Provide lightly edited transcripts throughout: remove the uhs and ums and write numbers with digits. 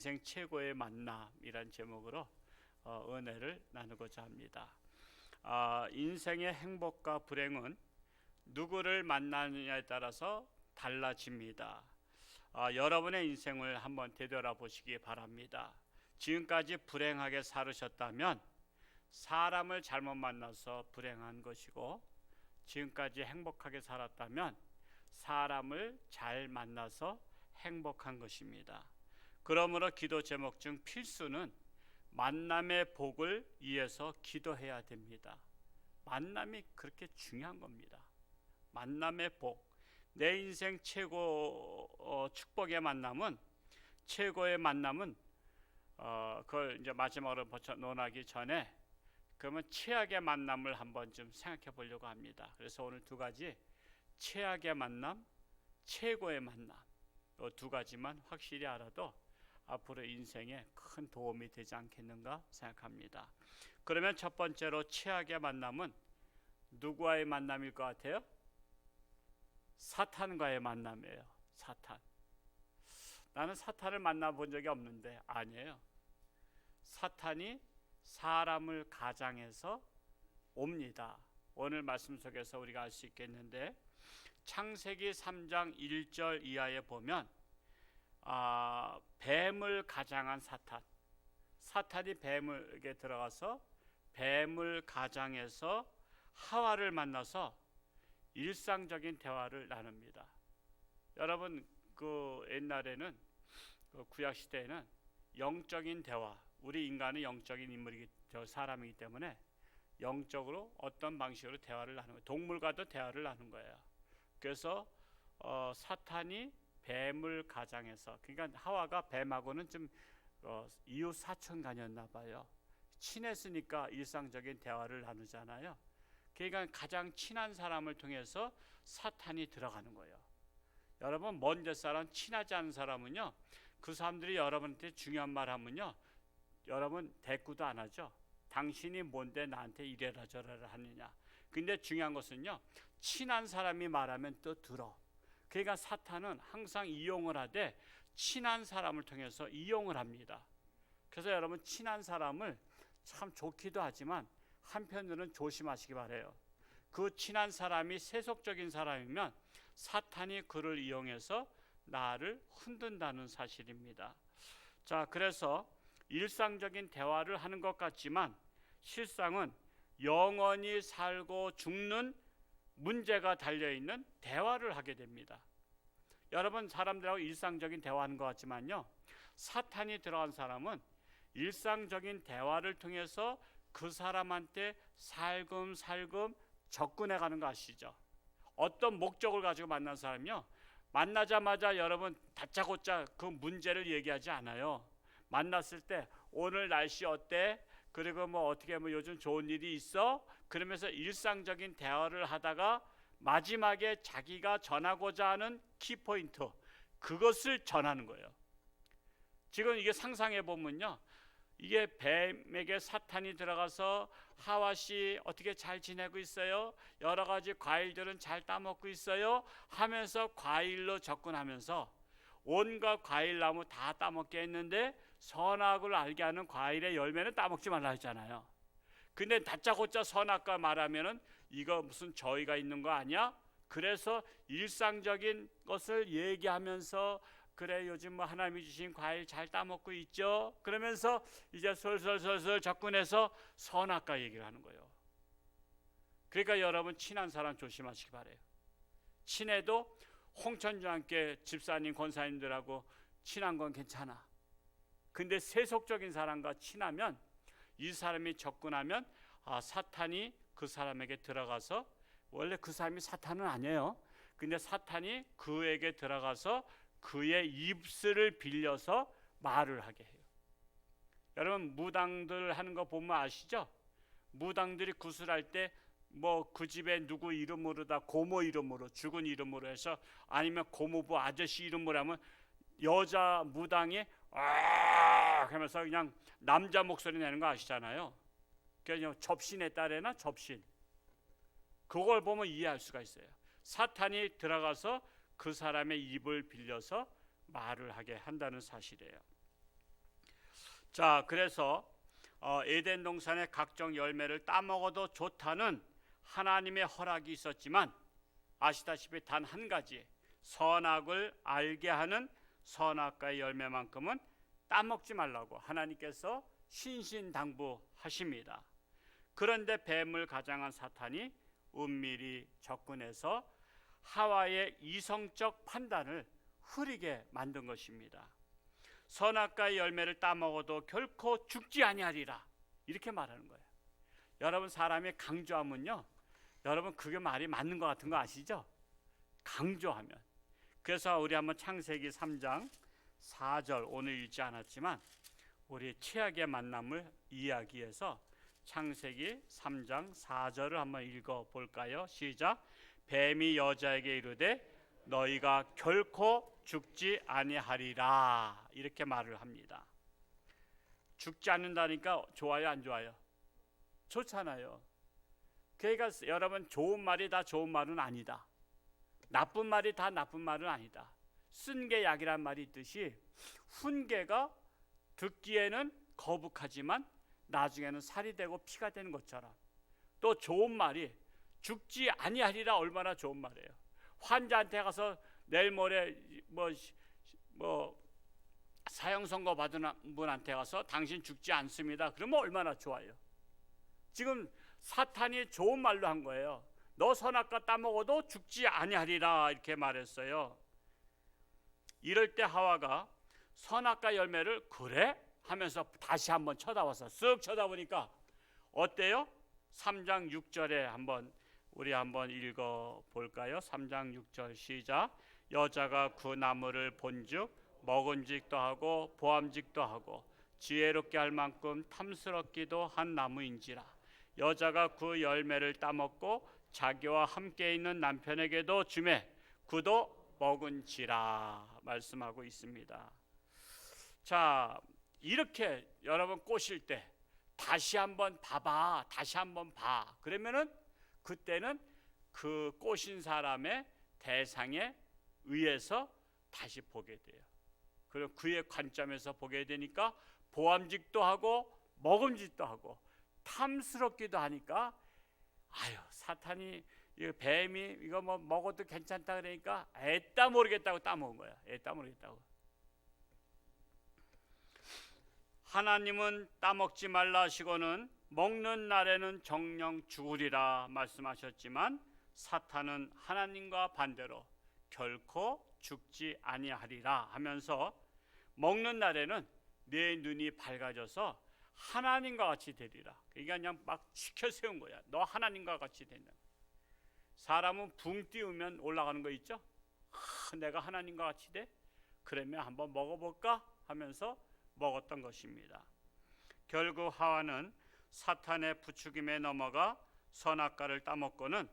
인생 최고의 만남이란 제목으로 은혜를 나누고자 합니다. 인생의 행복과 불행은 누구를 만나느냐에 따라서 달라집니다. 여러분의 인생을 한번 되돌아보시기 바랍니다. 지금까지 불행하게 살으셨다면 사람을 잘못 만나서 불행한 것이고, 지금까지 행복하게 살았다면 사람을 잘 만나서 행복한 것입니다. 그러므로 기도 제목 중 필수는 만남의 복을 위해서 기도해야 됩니다. 만남이 그렇게 중요한 겁니다. 만남의 복, 내 인생 최고 축복의 만남은, 최고의 만남은 그걸 이제 마지막으로 논하기 전에 그러면 최악의 만남을 한번 좀 생각해 보려고 합니다. 그래서 오늘 두 가지, 최악의 만남, 최고의 만남, 이 두 가지만 확실히 알아도 앞으로 인생에 큰 도움이 되지 않겠는가 생각합니다. 그러면 첫 번째로 최악의 만남은 누구와의 만남일 것 같아요? 사탄과의 만남이에요. 사탄. 나는 사탄을 만나본 적이 없는데, 아니에요. 사탄이 사람을 가장해서 옵니다. 오늘 말씀 속에서 우리가 알 수 있겠는데, 창세기 3장 1절 이하에 보면 뱀을 가장한 사탄이 뱀에게 들어가서 뱀을 가장해서 하와를 만나서 일상적인 대화를 나눕니다. 여러분, 그 옛날에는, 그 구약 시대에는 영적인 대화, 우리 인간은 영적인 사람이기 때문에 영적으로 어떤 방식으로 대화를 나누는 거예요. 동물과도 대화를 나누는 거예요. 그래서 사탄이 뱀을 가장해서, 그러니까 하와가 뱀하고는 좀 이웃 사촌간이었나 봐요. 친했으니까 일상적인 대화를 나누잖아요. 그러니까 가장 친한 사람을 통해서 사탄이 들어가는 거예요. 여러분, 먼 옛사람, 친하지 않은 사람은요, 그 사람들이 여러분한테 중요한 말 하면요, 여러분 대꾸도 안 하죠. 당신이 뭔데 나한테 이래라 저래라 하느냐. 근데 중요한 것은요, 친한 사람이 말하면 또 들어. 그러니까 사탄은 항상 이용을 하되 친한 사람을 통해서 이용을 합니다. 그래서 여러분, 친한 사람을 참 좋기도 하지만 한편으로는 조심하시기 바라요. 그 친한 사람이 세속적인 사람이면 사탄이 그를 이용해서 나를 흔든다는 사실입니다. 자, 그래서 일상적인 대화를 하는 것 같지만 실상은 영원히 살고 죽는 문제가 달려있는 대화를 하게 됩니다. 여러분, 사람들하고 일상적인 대화하는 것 같지만요, 사탄이 들어간 사람은 일상적인 대화를 통해서 그 사람한테 살금살금 접근해 가는 거 아시죠? 어떤 목적을 가지고 만난 사람이요, 만나자마자 여러분 다짜고짜 그 문제를 얘기하지 않아요. 만났을 때 오늘 날씨 어때? 그리고 뭐 어떻게 뭐 요즘 좋은 일이 있어? 그러면서 일상적인 대화를 하다가 마지막에 자기가 전하고자 하는 키포인트, 그것을 전하는 거예요. 지금 이게 상상해 보면요, 이게 뱀에게 사탄이 들어가서 하와씨 어떻게 잘 지내고 있어요? 여러 가지 과일들은 잘 따먹고 있어요? 하면서 과일로 접근하면서 온갖 과일나무 다 따먹게 했는데 선악을 알게 하는 과일의 열매는 따먹지 말라 했잖아요. 근데 다짜고짜 선악과 말하면은 이거 무슨 저희가 있는 거 아니야? 그래서 일상적인 것을 얘기하면서 그래 요즘 뭐 하나님이 주신 과일 잘 따먹고 있죠? 그러면서 이제 솔솔 접근해서 선악과 얘기를 하는 거예요. 그러니까 여러분, 친한 사람 조심하시기 바래요. 친해도 홍천주와 함께 집사님 권사님들하고 친한 건 괜찮아. 근데 세속적인 사람과 친하면, 이 사람이 접근하면 사탄이 그 사람에게 들어가서, 원래 그 사람이 사탄은 아니에요. 근데 사탄이 그에게 들어가서 그의 입술을 빌려서 말을 하게 해요. 여러분, 무당들 하는 거 보면 아시죠? 무당들이 구슬할 때 뭐 그 집에 누구 이름으로다, 고모 이름으로, 죽은 이름으로 해서, 아니면 고모부 아저씨 이름으로 하면 여자 무당이 아 하면서 그냥 남자 목소리 내는 거 아시잖아요. 그냥 접신에 따르나 접신. 그걸 보면 이해할 수가 있어요. 사탄이 들어가서 그 사람의 입을 빌려서 말을 하게 한다는 사실이에요. 자, 그래서 에덴 동산의 각종 열매를 따먹어도 좋다는 하나님의 허락이 있었지만 아시다시피 단 한 가지 선악을 알게 하는 선악과의 열매만큼은 따먹지 말라고 하나님께서 신신당부하십니다. 그런데 뱀을 가장한 사탄이 은밀히 접근해서 하와의 이성적 판단을 흐리게 만든 것입니다. 선악과의 열매를 따먹어도 결코 죽지 아니하리라 이렇게 말하는 거예요. 여러분, 사람이 강조하면요, 여러분 그게 말이 맞는 것 같은 거 아시죠? 강조하면. 그래서 우리 한번 창세기 3장 4절 오늘 읽지 않았지만 우리 최악의 만남을 이야기해서 창세기 3장 4절을 한번 읽어볼까요? 시작. 뱀이 여자에게 이르되 너희가 결코 죽지 아니하리라 이렇게 말을 합니다. 죽지 않는다니까 좋아요, 안 좋아요? 좋잖아요. 그러니까 여러분, 좋은 말이 다 좋은 말은 아니다. 나쁜 말이 다 나쁜 말은 아니다. 쓴 게 약이란 말이 있듯이 훈계가 듣기에는 거북하지만 나중에는 살이 되고 피가 되는 것처럼 또 좋은 말이 죽지 아니하리라 얼마나 좋은 말이에요. 환자한테 가서 내일 모레 사형 선고 받은 분한테 가서 당신 죽지 않습니다. 그러면 얼마나 좋아요. 지금 사탄이 좋은 말로 한 거예요. 너 선악과 따먹어도 죽지 아니하리라 이렇게 말했어요. 이럴 때 하와가 선악과 열매를 그래? 하면서 다시 한번 쳐다봐서 쓱 쳐다보니까 어때요? 3장 6절에 우리 한번 읽어볼까요? 3장 6절 시작. 여자가 그 나무를 본즉 먹음직도 하고 보암직도 하고 지혜롭게 할 만큼 탐스럽기도 한 나무인지라. 여자가 그 열매를 따먹고 자기와 함께 있는 남편에게도 주매 그도 먹은지라 말씀하고 있습니다. 자, 이렇게 여러분 꼬실 때 다시 한번 봐봐, 다시 한번 봐. 그러면은 그때는 그 꼬신 사람의 대상에 의해서 다시 보게 돼요. 그리고 그의 관점에서 보게 되니까 보암직도 하고 먹음직도 하고 탐스럽기도 하니까 아유, 사탄이 뱀이 이거 뭐 먹어도 괜찮다 그러니까 애따 모르겠다고 따먹은 거야. 애따 모르겠다고. 하나님은 따먹지 말라 하시고는 먹는 날에는 정령 죽으리라 말씀하셨지만 사탄은 하나님과 반대로 결코 죽지 아니하리라 하면서 먹는 날에는 내 눈이 밝아져서 하나님과 같이 되리라. 그러니까 그냥 막 치켜 세운 거야. 너 하나님과 같이 된다. 사람은 붕 띄우면 올라가는 거 있죠? 내가 하나님과 같이 돼? 그러면 한번 먹어볼까? 하면서 먹었던 것입니다. 결국 하와는 사탄의 부추김에 넘어가 선악과를 따먹고는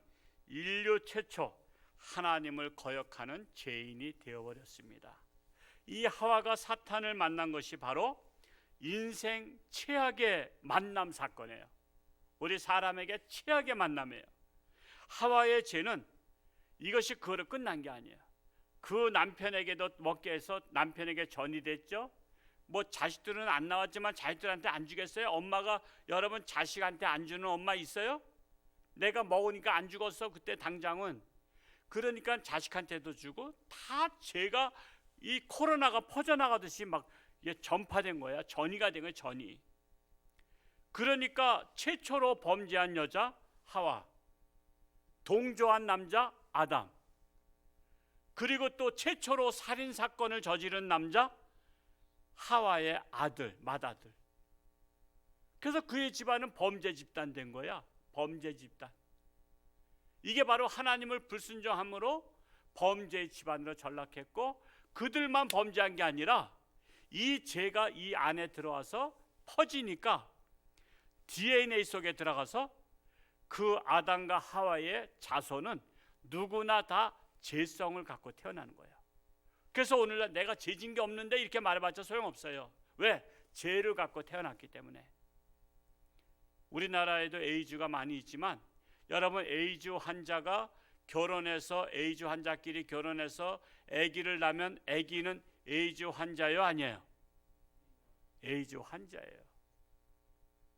인류 최초 하나님을 거역하는 죄인이 되어버렸습니다. 이 하와가 사탄을 만난 것이 바로 인생 최악의 만남 사건이에요. 우리 사람에게 최악의 만남이에요. 하와의 죄는 이것이 그로 끝난 게 아니에요. 그 남편에게도 먹게 해서 남편에게 전이 됐죠. 뭐 자식들은 안 나왔지만 자식들한테 안 주겠어요? 엄마가 여러분 자식한테 안 주는 엄마 있어요? 내가 먹으니까 안 죽었어 그때 당장은. 그러니까 자식한테도 주고 다 죄가 이 코로나가 퍼져나가듯이 막 전파된 거야. 전이가 된 거야. 전이. 그러니까 최초로 범죄한 여자 하와, 동조한 남자 아담, 그리고 또 최초로 살인 사건을 저지른 남자 하와의 아들, 맏아들. 그래서 그의 집안은 범죄 집단 된 거야. 범죄 집단. 이게 바로 하나님을 불순종함으로 범죄의 집안으로 전락했고, 그들만 범죄한 게 아니라 이 죄가 이 안에 들어와서 퍼지니까 DNA 속에 들어가서 그 아담과 하와의 자손은 누구나 다 죄성을 갖고 태어나는 거예요. 그래서 오늘날 내가 죄진 게 없는데 이렇게 말해봤자 소용없어요. 왜? 죄를 갖고 태어났기 때문에. 우리나라에도 에이즈가 많이 있지만 여러분, 에이즈 환자가 결혼해서 에이즈 환자끼리 결혼해서 아기를 낳으면 아기는 에이즈 환자요, 아니에요? 에이즈 환자예요.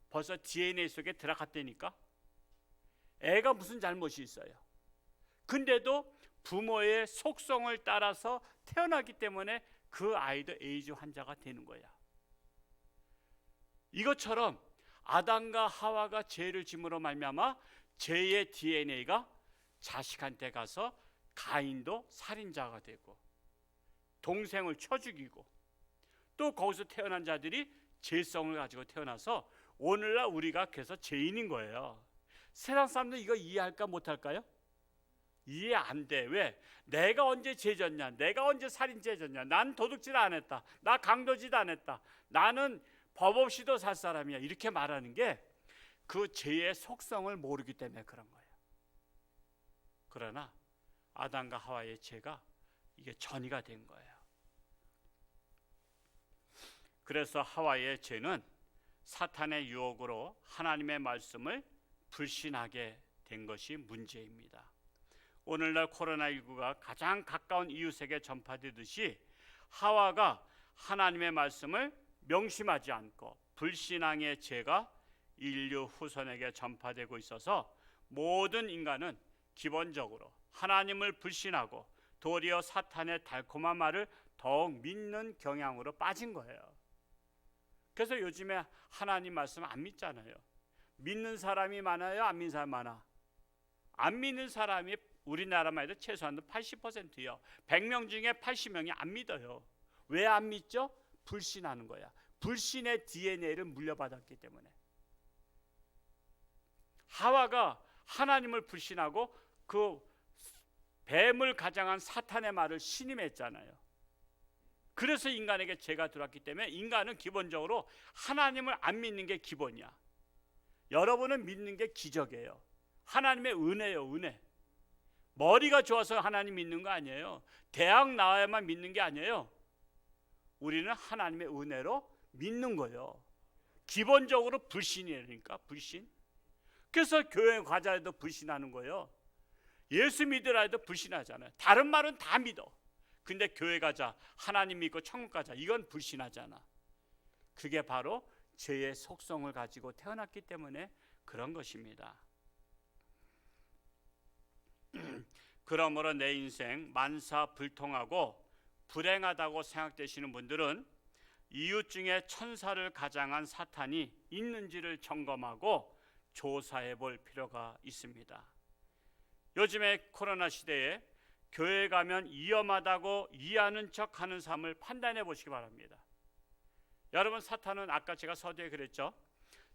벌써 DNA 속에 들어갔다니까. 애가 무슨 잘못이 있어요? 근데도 부모의 속성을 따라서 태어나기 때문에 그 아이도 에이즈 환자가 되는 거야. 이것처럼 아담과 하와가 죄를 짐으로 말미암아 죄의 DNA가 자식한테 가서 가인도 살인자가 되고 동생을 쳐 죽이고 또 거기서 태어난 자들이 죄성을 가지고 태어나서 오늘날 우리가 그래서 죄인인 거예요. 세상 사람들 이거 이해할까 못할까요? 이해 안 돼. 왜? 내가 언제 죄졌냐? 내가 언제 살인죄졌냐? 난 도둑질 안 했다. 나 강도짓 안 했다. 나는 법 없이도 살 사람이야. 이렇게 말하는 게 그 죄의 속성을 모르기 때문에 그런 거예요. 그러나 아담과 하와의 죄가 이게 전이가 된 거예요. 그래서 하와의 죄는 사탄의 유혹으로 하나님의 말씀을 불신하게 된 것이 문제입니다. 오늘날 코로나19가 가장 가까운 이웃에게 전파되듯이 하와가 하나님의 말씀을 명심하지 않고 불신앙의 죄가 인류 후손에게 전파되고 있어서 모든 인간은 기본적으로 하나님을 불신하고 도리어 사탄의 달콤한 말을 더욱 믿는 경향으로 빠진 거예요. 그래서 요즘에 하나님 말씀 안 믿잖아요. 믿는 사람이 많아요? 안 믿는 사람이 많아? 안 믿는 사람이 우리나라만 해도 최소한 80%요. 100명 중에 80명이 안 믿어요. 왜 안 믿죠? 불신하는 거야. 불신의 DNA를 물려받았기 때문에. 하와가 하나님을 불신하고 그 뱀을 가장한 사탄의 말을 신임했잖아요. 그래서 인간에게 죄가 들어왔기 때문에 인간은 기본적으로 하나님을 안 믿는 게 기본이야. 여러분은 믿는 게 기적이에요. 하나님의 은혜요, 은혜. 머리가 좋아서 하나님 믿는 거 아니에요. 대학 나와야만 믿는 게 아니에요. 우리는 하나님의 은혜로 믿는 거예요. 기본적으로 불신이니까, 불신. 그래서 교회 과자에도 불신하는 거예요. 예수 믿으라 해도 불신하잖아요. 다른 말은 다 믿어. 근데 교회 가자, 하나님 믿고 천국 가자, 이건 불신하잖아. 그게 바로 죄의 속성을 가지고 태어났기 때문에 그런 것입니다. 그러므로 내 인생 만사불통하고 불행하다고 생각되시는 분들은 이웃 중에 천사를 가장한 사탄이 있는지를 점검하고 조사해 볼 필요가 있습니다. 요즘에 코로나 시대에 교회 가면 위험하다고 이해하는 척하는 삶을 판단해 보시기 바랍니다. 여러분, 사탄은 아까 제가 서두에 그랬죠.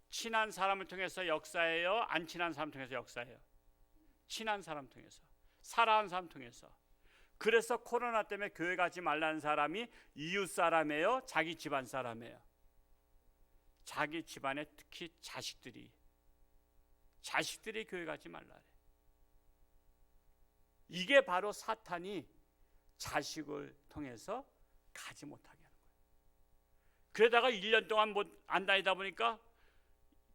친한 사람을 통해서 역사해요? 안 친한 사람 통해서 역사해요? 친한 사람 통해서, 사랑하는 사람 통해서. 그래서 코로나 때문에 교회 가지 말라는 사람이 이웃 사람이에요? 자기 집안 사람이에요? 자기 집안에 특히 자식들이 교회 가지 말라래. 이게 바로 사탄이 자식을 통해서 가지 못하게 하는 거예요. 그러다가 1년 동안 안 다니다 보니까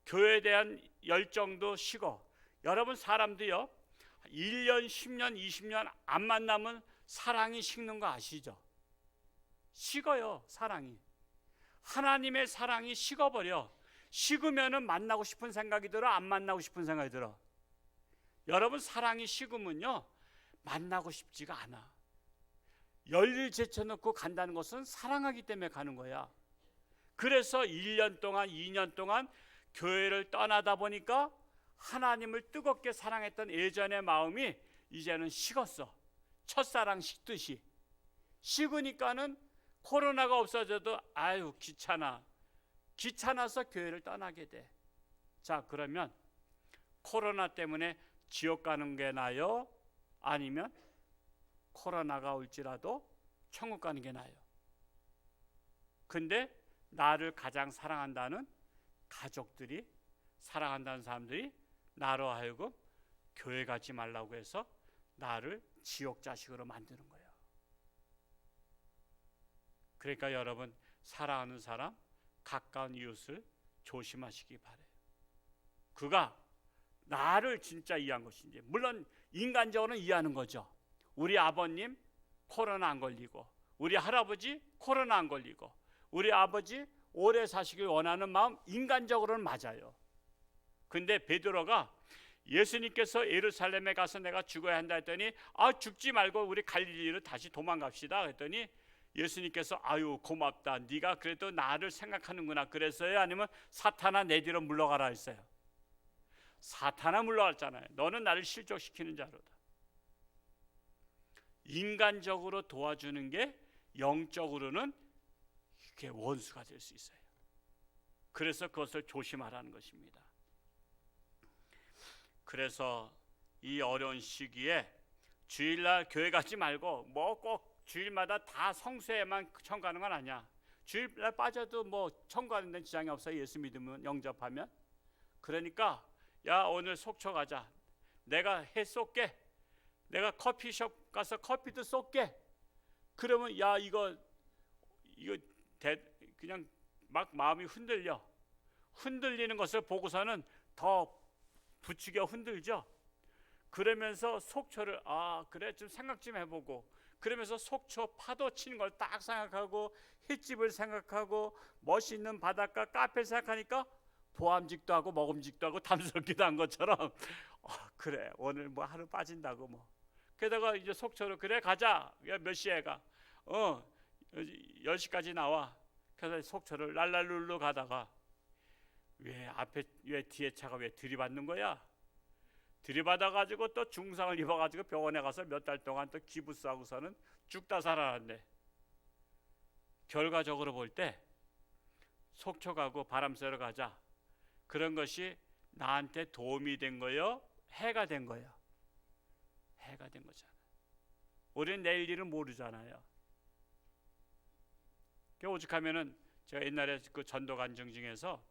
교회에 대한 열정도 식어. 여러분, 사람도요 1년, 10년, 20년 안 만나면 사랑이 식는 거 아시죠? 식어요, 사랑이. 하나님의 사랑이 식어버려. 식으면은 만나고 싶은 생각이 들어, 안 만나고 싶은 생각이 들어? 여러분, 사랑이 식으면요 만나고 싶지가 않아. 열일 제쳐놓고 간다는 것은 사랑하기 때문에 가는 거야. 그래서 1년 동안, 2년 동안 교회를 떠나다 보니까 하나님을 뜨겁게 사랑했던 예전의 마음이 이제는 식었어. 첫사랑 식듯이. 식으니까는 코로나가 없어져도 아유 귀찮아서 교회를 떠나게 돼. 자, 그러면 코로나 때문에 지옥 가는 게 나아요? 아니면 코로나가 올지라도 천국 가는 게 나아요? 근데 나를 가장 사랑한다는 가족들이, 사랑한다는 사람들이 나로 하여금 교회 가지 말라고 해서 나를 지옥 자식으로 만드는 거예요. 그러니까 여러분, 사랑하는 사람, 가까운 이웃을 조심하시기 바래요. 그가 나를 진짜 이해한 것인지. 물론 인간적으로는 이해하는 거죠. 우리 아버님 코로나 안 걸리고, 우리 할아버지 코로나 안 걸리고, 우리 아버지 오래 사시길 원하는 마음 인간적으로는 맞아요. 근데 베드로가 예수님께서 예루살렘에 가서 내가 죽어야 한다 했더니 죽지 말고 우리 갈릴리로 다시 도망갑시다 했더니 예수님께서 아유 고맙다, 네가 그래도 나를 생각하는구나 그랬어요? 아니면 사탄아 내 뒤로 물러가라 했어요? 사탄아 물러갔잖아요. 너는 나를 실족시키는 자로다. 인간적으로 도와주는 게 영적으로는 이게 원수가 될 수 있어요. 그래서 그것을 조심하라는 것입니다. 그래서 이 어려운 시기에 주일날 교회 가지 말고 뭐 꼭 주일마다 다 성수에만 청구하는 건 아니야. 주일날 빠져도 뭐 청구하는 데는 지장이 없어요. 예수 믿으면 영접하면. 그러니까 야 오늘 속초 가자. 내가 해 쏠게. 내가 커피숍 가서 커피도 쏠게. 그러면 야 이거 그냥 막 마음이 흔들리는 것을 보고서는 더 부추겨 흔들죠. 그러면서 속초를 그래 좀 생각 좀 해보고, 그러면서 속초 파도 치는 걸 딱 생각하고 횟집을 생각하고 멋있는 바닷가 카페 생각하니까 보암직도 하고 먹음직도 하고 탐스럽기도 한 것처럼 그래 오늘 뭐 하루 빠진다고 뭐. 게다가 이제 속초로 그래 가자. 몇 시에 가? 10시까지 나와. 그래서 속초를 랄랄룰루 가다가 왜 뒤에 차가 왜 들이받는 거야? 들이받아가지고 또 중상을 입어가지고 병원에 가서 몇 달 동안 또 기부싸고서는 죽다 살아났네. 결과적으로 볼 때 속초 가고 바람 쐬러 가자. 그런 것이 나한테 도움이 된 거요? 해가 된 거요? 해가 된 거잖아. 우리는 내일 일은 모르잖아요. 오죽하면은 제가 옛날에 그 전도 간증 중에서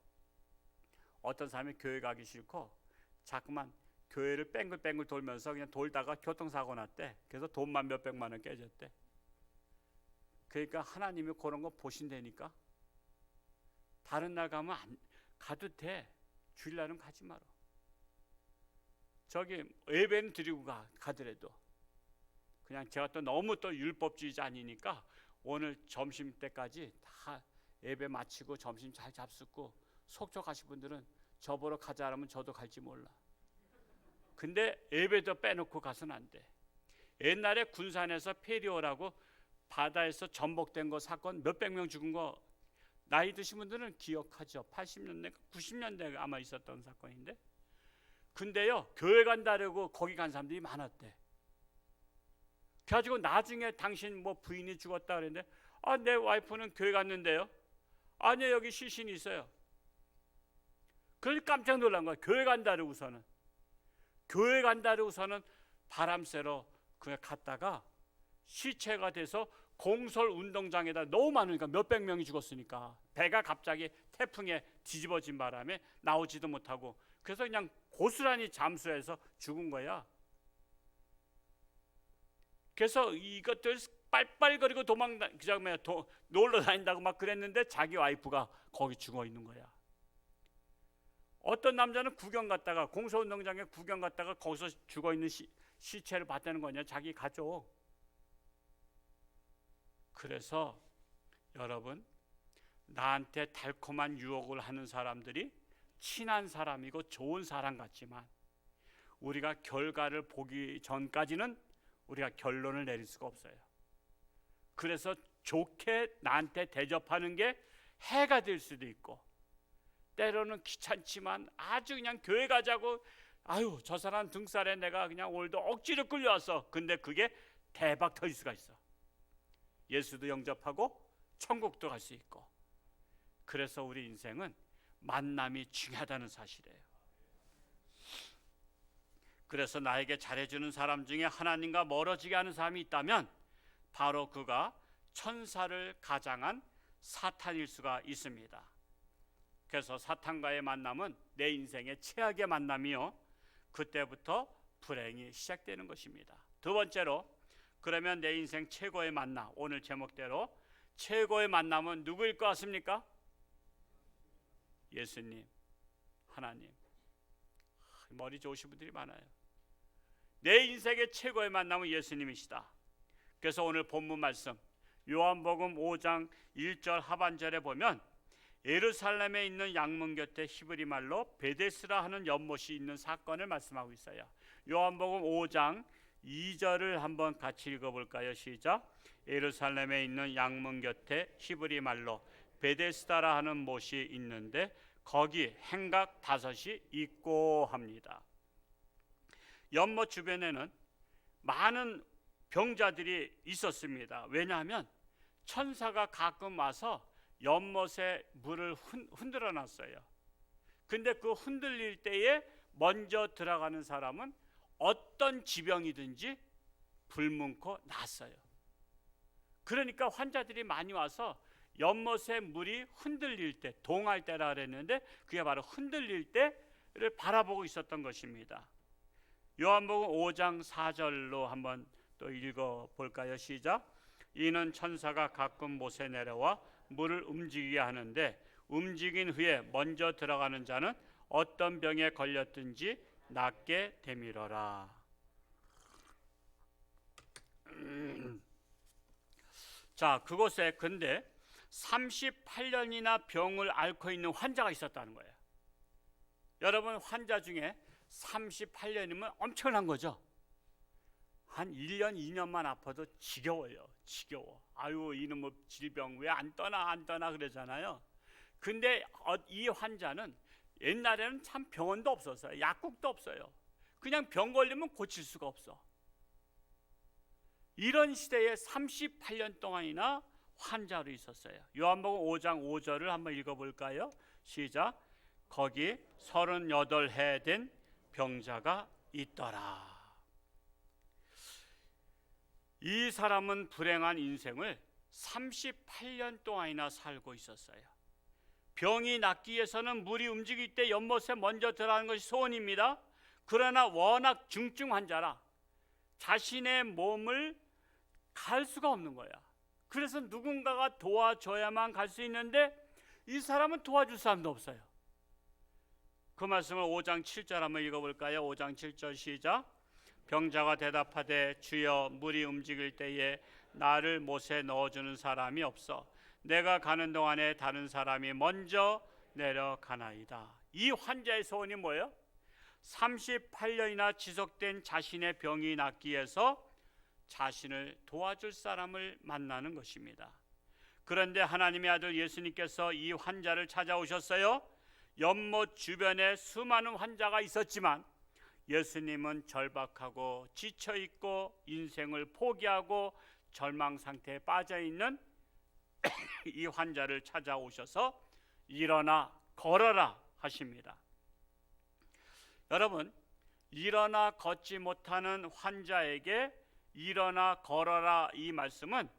어떤 사람이 교회 가기 싫고 자꾸만 교회를 뺑글뺑글 돌면서 그냥 돌다가 교통사고 났대. 그래서 돈만 몇백만 원 깨졌대. 그러니까 하나님이 그런 거 보신다니까. 다른 날 가면 가도 돼. 주일날은 가지 마라. 저기 예배는 드리고 가더라도 그냥 제가 또 너무 또 율법주의자 아니니까 오늘 점심 때까지 다 예배 마치고 점심 잘 잡숫고 속초 가신 분들은 저 보러 가자 하면 저도 갈지 몰라. 근데 예배도 빼놓고 가서는 안 돼. 옛날에 군산에서 페리오라고 바다에서 전복된 거 사건 몇백 명 죽은 거 나이 드신 분들은 기억하죠. 80년대 90년대 아마 있었던 사건인데, 근데요 교회 간다고 거기 간 사람들이 많았대. 그래가지고 나중에 당신 뭐 부인이 죽었다 그랬는데 내 와이프는 교회 갔는데요. 아니요 여기 시신이 있어요. 그래서 깜짝 놀란 거야. 교회 간다고서는 바람 쐬러 그냥 갔다가 시체가 돼서 공설 운동장에다 너무 많으니까 몇백 명이 죽었으니까 배가 갑자기 태풍에 뒤집어진 바람에 나오지도 못하고 그래서 그냥 고스란히 잠수해서 죽은 거야. 그래서 이것들 빨빨거리고 놀러 다닌다고 막 그랬는데 자기 와이프가 거기 죽어 있는 거야. 어떤 남자는 구경 갔다가 공소운동장에 구경 갔다가 거기서 죽어 있는 시체를 봤다는 거냐, 자기 가족. 그래서 여러분, 나한테 달콤한 유혹을 하는 사람들이 친한 사람이고 좋은 사람 같지만 우리가 결과를 보기 전까지는 우리가 결론을 내릴 수가 없어요. 그래서 좋게 나한테 대접하는 게 해가 될 수도 있고, 때로는 귀찮지만 아주 그냥 교회 가자고 저 사람 등살에 내가 그냥 오늘도 억지로 끌려왔어. 근데 그게 대박 터질 수가 있어. 예수도 영접하고 천국도 갈 수 있고. 그래서 우리 인생은 만남이 중요하다는 사실이에요. 그래서 나에게 잘해주는 사람 중에 하나님과 멀어지게 하는 사람이 있다면 바로 그가 천사를 가장한 사탄일 수가 있습니다. 그래서 사탄과의 만남은 내 인생의 최악의 만남이요, 그때부터 불행이 시작되는 것입니다. 두 번째로, 그러면 내 인생 최고의 만남, 오늘 제목대로 최고의 만남은 누구일 것 같습니까? 예수님, 하나님. 머리 좋으신 분들이 많아요. 내 인생의 최고의 만남은 예수님이시다. 그래서 오늘 본문 말씀 요한복음 5장 1절 하반절에 보면 예루살렘에 있는 양문 곁에 히브리 말로 베데스라 하는 연못이 있는 사건을 말씀하고 있어요. 요한복음 5장 2절을 한번 같이 읽어볼까요? 시작. 예루살렘에 있는 양문 곁에 히브리 말로 베데스다라 하는 못이 있는데 거기 행각 5이 있고 합니다. 연못 주변에는 많은 병자들이 있었습니다. 왜냐하면 천사가 가끔 와서 연못에 물을 흔들어 놨어요. 근데 그 흔들릴 때에 먼저 들어가는 사람은 어떤 지병이든지 불문코 낫어요. 그러니까 환자들이 많이 와서 연못에 물이 흔들릴 때, 동할 때라 그랬는데 그게 바로 흔들릴 때를 바라보고 있었던 것입니다. 요한복음 5장 4절로 한번 또 읽어볼까요? 시작. 이는 천사가 가끔 못에 내려와 물을 움직이게 하는데 움직인 후에 먼저 들어가는 자는 어떤 병에 걸렸든지 낫게 되밀어라. 자, 그곳에 근데 38년이나 병을 앓고 있는 환자가 있었다는 거예요. 여러분, 환자 중에 38년이면 엄청난 거죠. 한 1년, 2년만 아파도 지겨워요. 지겨워. 아유, 이놈의 질병 왜 안 떠나 그러잖아요. 근데 이 환자는 옛날에는 참 병원도 없었어요. 약국도 없어요. 그냥 병 걸리면 고칠 수가 없어. 이런 시대에 38년 동안이나 환자로 있었어요. 요한복음 5장 5절을 한번 읽어볼까요? 시작. 거기 38해 된 병자가 있더라. 이 사람은 불행한 인생을 38년 동안이나 살고 있었어요. 병이 낫기 위해서는 물이 움직일 때 연못에 먼저 들어가는 것이 소원입니다. 그러나 워낙 중증 환자라 자신의 몸을 갈 수가 없는 거야. 그래서 누군가가 도와줘야만 갈 수 있는데 이 사람은 도와줄 사람도 없어요. 그 말씀을 5장 7절 한번 읽어볼까요? 5장 7절 시작. 병자가 대답하되 주여 물이 움직일 때에 나를 못에 넣어주는 사람이 없어 내가 가는 동안에 다른 사람이 먼저 내려가나이다. 이 환자의 소원이 뭐예요? 38년이나 지속된 자신의 병이 낫기 위해서 자신을 도와줄 사람을 만나는 것입니다. 그런데 하나님의 아들 예수님께서 이 환자를 찾아오셨어요. 연못 주변에 수많은 환자가 있었지만 예수님은 절박하고 지쳐있고 인생을 포기하고 절망 상태에 빠져있는 이 환자를 찾아오셔서 일어나 걸어라 하십니다. 여러분, 일어나 걷지 못하는 환자에게 일어나 걸어라 이 말씀은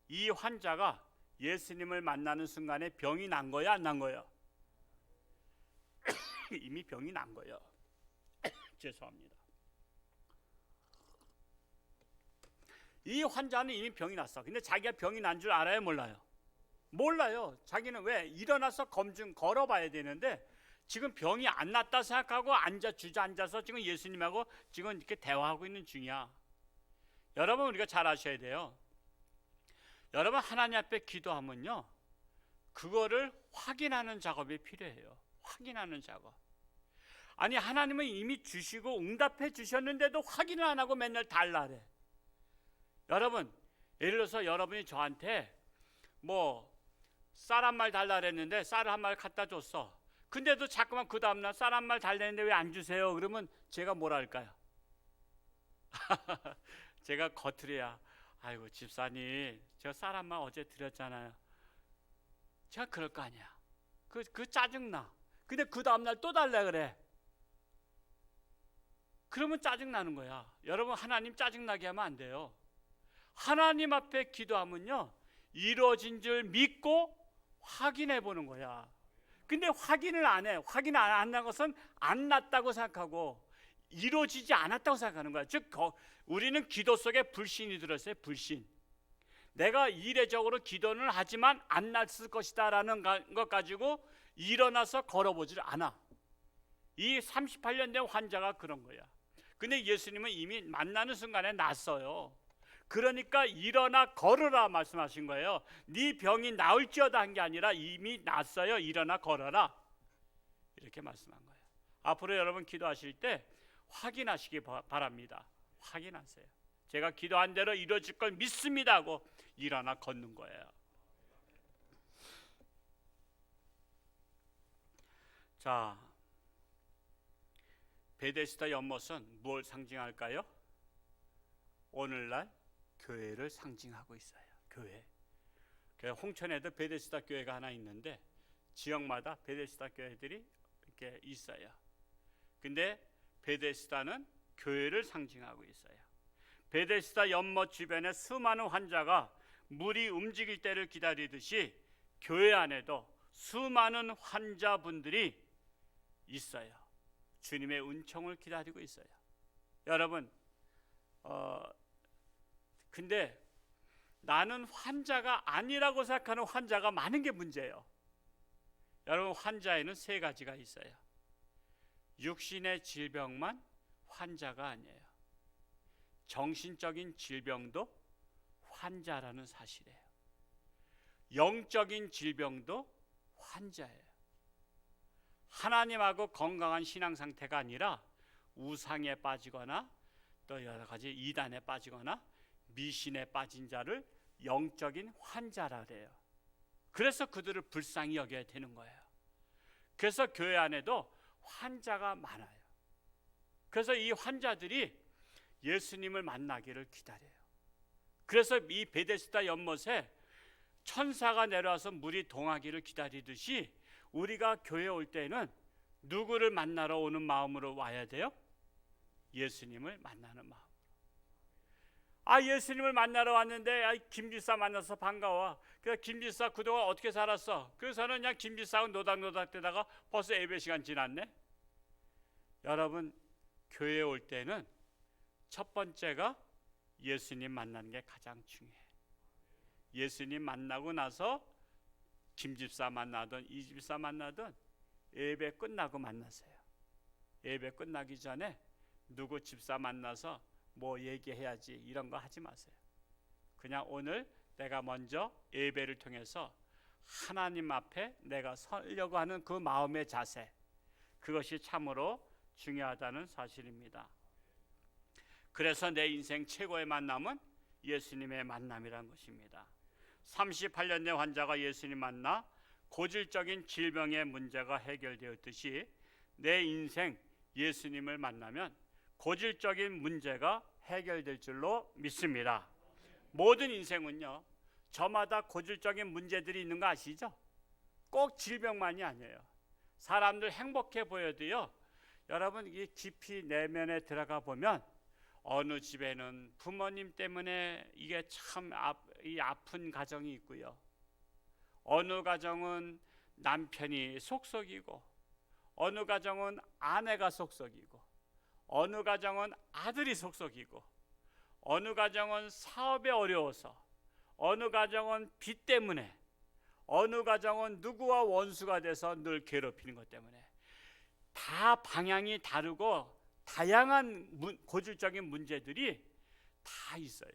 이 환자가 예수님을 만나는 순간에 병이 난 거야, 안 난 거예요? 이미 병이 난 거예요. 죄송합니다. 이 환자는 이미 병이 났어. 근데 자기가 병이 난 줄 알아요, 몰라요? 몰라요. 자기는 왜 일어나서 걸어봐야 되는데 지금 병이 안 났다 생각하고 주저앉아서 지금 예수님하고 지금 이렇게 대화하고 있는 중이야. 여러분, 우리가 잘 아셔야 돼요. 여러분, 하나님 앞에 기도하면요, 그거를 확인하는 작업이 필요해요. 확인하는 작업. 아니, 하나님은 이미 주시고 응답해 주셨는데도 확인을 안 하고 맨날 달라래. 여러분, 예를 들어서 여러분이 저한테 뭐 쌀 한 말 달라 그랬는데 쌀을 한 말 갖다 줬어. 근데도 자꾸만 그 다음날 쌀 한 말 달랬는데 왜 안 주세요? 그러면 제가 뭐라 할까요? 제가 겉으로야, 아이고 집사님, 제가 쌀 한 말 어제 드렸잖아요. 제가 그럴 거 아니야. 그 짜증나. 근데 그 다음날 또 달라 그래. 그러면 짜증나는 거야. 여러분, 하나님 짜증나게 하면 안 돼요. 하나님 앞에 기도하면요, 이루어진 줄 믿고 확인해 보는 거야. 근데 확인을 안 해. 확인 안 한다는 것은 안 났다고 생각하고 이루어지지 않았다고 생각하는 거야. 즉, 우리는 기도 속에 불신이 들었어요. 불신. 내가 이례적으로 기도는 하지만 안 났을 것이다 라는 것 가지고 일어나서 걸어보질 않아. 이 38년 된 환자가 그런 거야. 근데 예수님은 이미 만나는 순간에 났어요. 그러니까 일어나 걸으라 말씀하신 거예요. 네 병이 나을지어다 한 게 아니라 이미 났어요. 일어나 걸어라. 이렇게 말씀한 거예요. 앞으로 여러분 기도하실 때 확인하시기 바랍니다. 확인하세요. 제가 기도한 대로 이루어질 걸 믿습니다 하고 일어나 걷는 거예요. 자, 베데스다 연못은 뭘 상징할까요? 오늘날 교회를 상징하고 있어요. 교회. 홍천에도 베데스다 교회가 하나 있는데 지역마다 베데스다 교회들이 이렇게 있어요. 근데 베데스다는 교회를 상징하고 있어요. 베데스다 연못 주변에 수많은 환자가 물이 움직일 때를 기다리듯이 교회 안에도 수많은 환자분들이 있어요. 주님의 은총을 기다리고 있어요. 여러분, 근데 나는 환자가 아니라고 생각하는 환자가 많은 게 문제예요. 여러분, 환자에는 세 가지가 있어요. 육신의 질병만 환자가 아니에요. 정신적인 질병도 환자라는 사실이에요. 영적인 질병도 환자예요. 하나님하고 건강한 신앙 상태가 아니라 우상에 빠지거나 또 여러 가지 이단에 빠지거나 미신에 빠진 자를 영적인 환자라 그래요. 그래서 그들을 불쌍히 여겨야 되는 거예요. 그래서 교회 안에도 환자가 많아요. 그래서 이 환자들이 예수님을 만나기를 기다려요. 그래서 이 베데스다 연못에 천사가 내려와서 물이 동하기를 기다리듯이 우리가 교회에 올 때는 누구를 만나러 오는 마음으로 와야 돼요? 예수님을 만나는 마음. 예수님을 만나러 왔는데 김집사 만나서 반가워. 그래서 김집사 그동안 어떻게 살았어? 그래서는 그냥 김집사하고 노닥노닥 되다가 벌써 예배 시간 지났네. 여러분, 교회에 올 때는 첫 번째가 예수님 만나는 게 가장 중요해. 예수님 만나고 나서 김집사 만나든 이집사 만나든 예배 끝나고 만나세요. 예배 끝나기 전에 누구 집사 만나서 뭐 얘기해야지 이런 거 하지 마세요. 그냥 오늘 내가 먼저 예배를 통해서 하나님 앞에 내가 서려고 하는 그 마음의 자세, 그것이 참으로 중요하다는 사실입니다. 그래서 내 인생 최고의 만남은 예수님의 만남이라는 것입니다. 38년 내 환자가 예수님 만나 고질적인 질병의 문제가 해결되었듯이 내 인생 예수님을 만나면 고질적인 문제가 해결될 줄로 믿습니다. 모든 인생은요, 저마다 고질적인 문제들이 있는 거 아시죠? 꼭 질병만이 아니에요. 사람들 행복해 보여도요, 여러분 이 깊이 내면에 들어가 보면 어느 집에는 부모님 때문에 이게 참 아픈 가정이 있고요. 어느 가정은 남편이 속썩이고, 어느 가정은 아내가 속썩이고, 어느 가정은 아들이 속썩이고, 어느 가정은 사업에 어려워서, 어느 가정은 빚 때문에, 어느 가정은 누구와 원수가 돼서 늘 괴롭히는 것 때문에 다 방향이 다르고 다양한 고질적인 문제들이 다 있어요.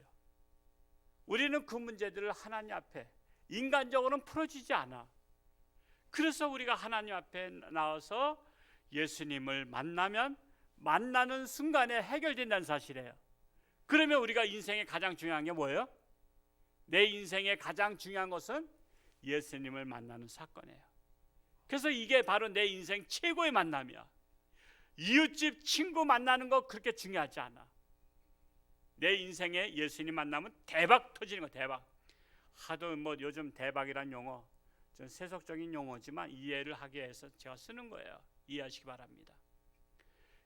우리는 그 문제들을 하나님 앞에 인간적으로는 풀어지지 않아. 그래서 우리가 하나님 앞에 나와서 예수님을 만나면 만나는 순간에 해결된다는 사실이에요. 그러면 우리가 인생에 가장 중요한 게 뭐예요? 내 인생에 가장 중요한 것은 예수님을 만나는 사건이에요. 그래서 이게 바로 내 인생 최고의 만남이야. 이웃집 친구 만나는 거 그렇게 중요하지 않아. 내 인생에 예수님 만나면 대박 터지는 거. 대박. 하도 뭐 요즘 대박이란 용어 좀 세속적인 용어지만 이해를 하기 위해서 제가 쓰는 거예요. 이해하시기 바랍니다.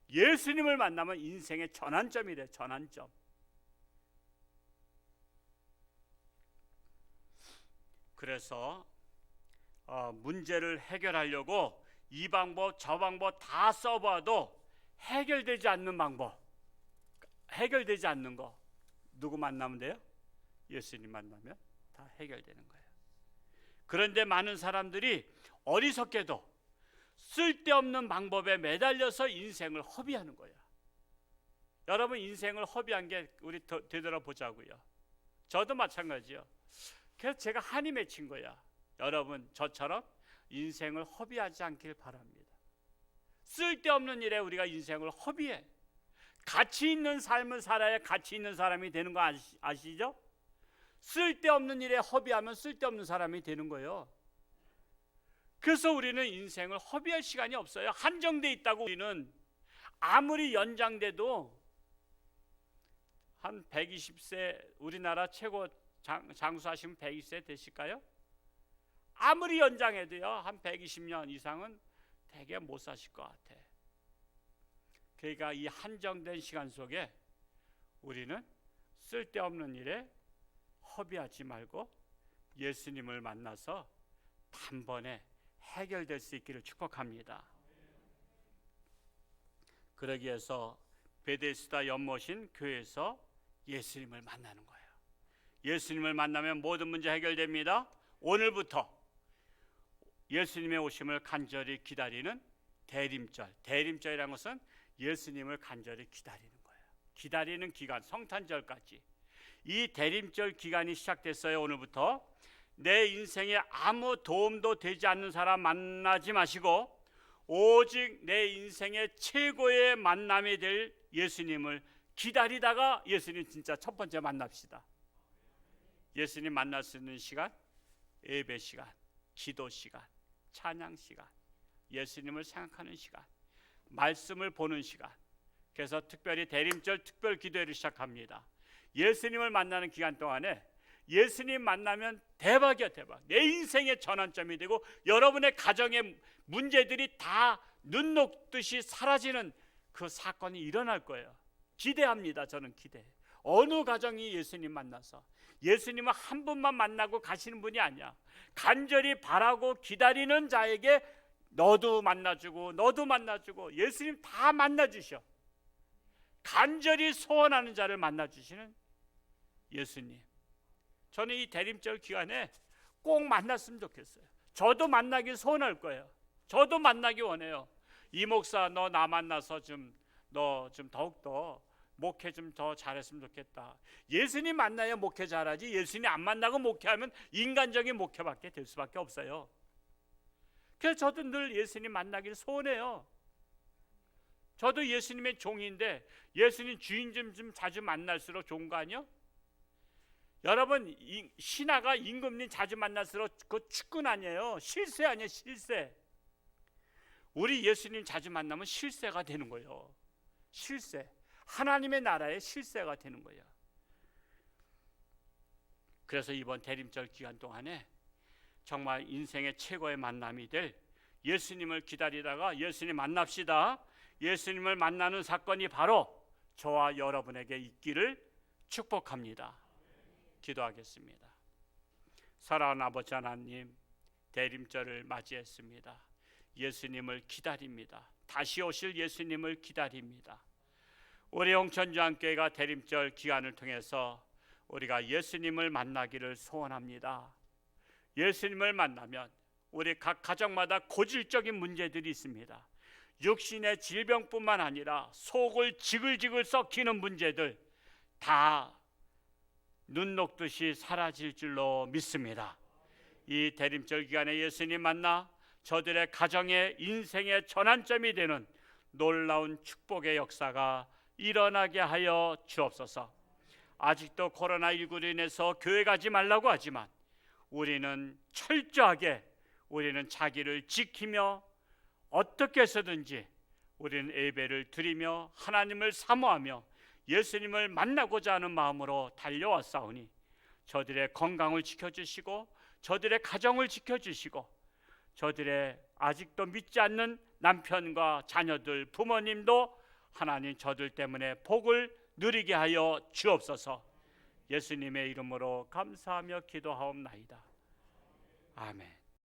예수님을 만나면 인생의 전환점이 돼. 전환점. 그래서 문제를 해결하려고 이 방법 저 방법 다 써봐도 해결되지 않는 방법, 해결되지 않는 거 누구 만나면 돼요? 예수님 만나면 다 해결되는 거예요. 그런데 많은 사람들이 어리석게도 쓸데없는 방법에 매달려서 인생을 허비하는 거예요. 여러분, 인생을 허비한 게 우리 되돌아보자고요. 저도 마찬가지요. 그래서 제가 한이 맺힌 거야. 여러분 저처럼 인생을 허비하지 않길 바랍니다. 쓸데없는 일에 우리가 인생을 허비해. 가치 있는 삶을 살아야 가치 있는 사람이 되는 거 아시죠? 쓸데없는 일에 허비하면 쓸데없는 사람이 되는 거예요. 그래서 우리는 인생을 허비할 시간이 없어요. 한정돼 있다고. 우리는 아무리 연장돼도 한 120세, 우리나라 최고 장수하시면 120세 되실까요? 아무리 연장해도요 한 120년 이상은 되게 못 사실 것 같아. 그러니까 이 한정된 시간 속에 우리는 쓸데없는 일에 허비하지 말고 예수님을 만나서 단번에 해결될 수 있기를 축복합니다. 그러기 위해서 베데스다 연못인 교회에서 예수님을 만나는 거예요. 예수님을 만나면 모든 문제 해결됩니다. 오늘부터 예수님의 오심을 간절히 기다리는 대림절. 대림절이라는 것은 예수님을 간절히 기다리는 거예요. 기다리는 기간, 성탄절까지. 이 대림절 기간이 시작됐어요. 오늘부터 내 인생에 아무 도움도 되지 않는 사람 만나지 마시고 오직 내 인생의 최고의 만남이 될 예수님을 기다리다가 예수님 진짜 첫 번째 만납시다. 예수님 만날 수 있는 시간, 예배 시간, 기도 시간, 찬양 시간, 예수님을 생각하는 시간, 말씀을 보는 시간. 그래서 특별히 대림절 특별 기도회를 시작합니다. 예수님을 만나는 기간 동안에 예수님 만나면 대박이야, 대박. 내 인생의 전환점이 되고 여러분의 가정의 문제들이 다 눈 녹듯이 사라지는 그 사건이 일어날 거예요. 기대합니다. 저는 기대해. 어느 가정이 예수님 만나서, 예수님은 한 분만 만나고 가시는 분이 아니야. 간절히 바라고 기다리는 자에게 너도 만나주고 너도 만나주고 예수님 다 만나주셔. 간절히 소원하는 자를 만나주시는 예수님. 저는 이 대림절 기간에 꼭 만났으면 좋겠어요. 저도 만나기 소원할 거예요. 저도 만나기 원해요. 이 목사 너 나 만나서 너 좀 더욱더 목회 좀 더 잘했으면 좋겠다. 예수님 만나야 목회 잘하지 예수님 안 만나고 목회하면 인간적인 목회밖에 될 수밖에 없어요. 그래서 저도 늘 예수님 만나기를 소원해요. 저도 예수님의 종인데 예수님 주인 좀 자주 만날수록 좋은 거 아니요? 여러분 신하가 임금님 자주 만날수록 그 축근 아니에요. 실세 아니에요. 실세. 우리 예수님 자주 만나면 실세가 되는 거예요. 실세. 하나님의 나라의 실세가 되는 거예요. 그래서 이번 대림절 기간 동안에 정말 인생의 최고의 만남이 될 예수님을 기다리다가 예수님 만납시다. 예수님을 만나는 사건이 바로 저와 여러분에게 있기를 축복합니다. 기도하겠습니다. 사랑하는 아버지 하나님, 대림절을 맞이했습니다. 예수님을 기다립니다. 다시 오실 예수님을 기다립니다. 우리 홍천주안교회가 대림절 기간을 통해서 우리가 예수님을 만나기를 소원합니다. 예수님을 만나면 우리 각 가정마다 고질적인 문제들이 있습니다. 육신의 질병뿐만 아니라 속을 지글지글 썩히는 문제들 다 눈 녹듯이 사라질 줄로 믿습니다. 이 대림절 기간에 예수님 만나 저들의 가정의 인생의 전환점이 되는 놀라운 축복의 역사가 일어나게 하여 주옵소서. 아직도 코로나19로 인해서 교회 가지 말라고 하지만 우리는 철저하게 우리는 자기를 지키며 어떻게 해서든지 우리는 예배를 드리며 하나님을 사모하며 예수님을 만나고자 하는 마음으로 달려왔사오니 저들의 건강을 지켜주시고 저들의 가정을 지켜주시고 저들의 아직도 믿지 않는 남편과 자녀들 부모님도 하나님 저들 때문에 복을 누리게 하여 주옵소서. 예수님의 이름으로 감사하며 기도하옵나이다. 아멘.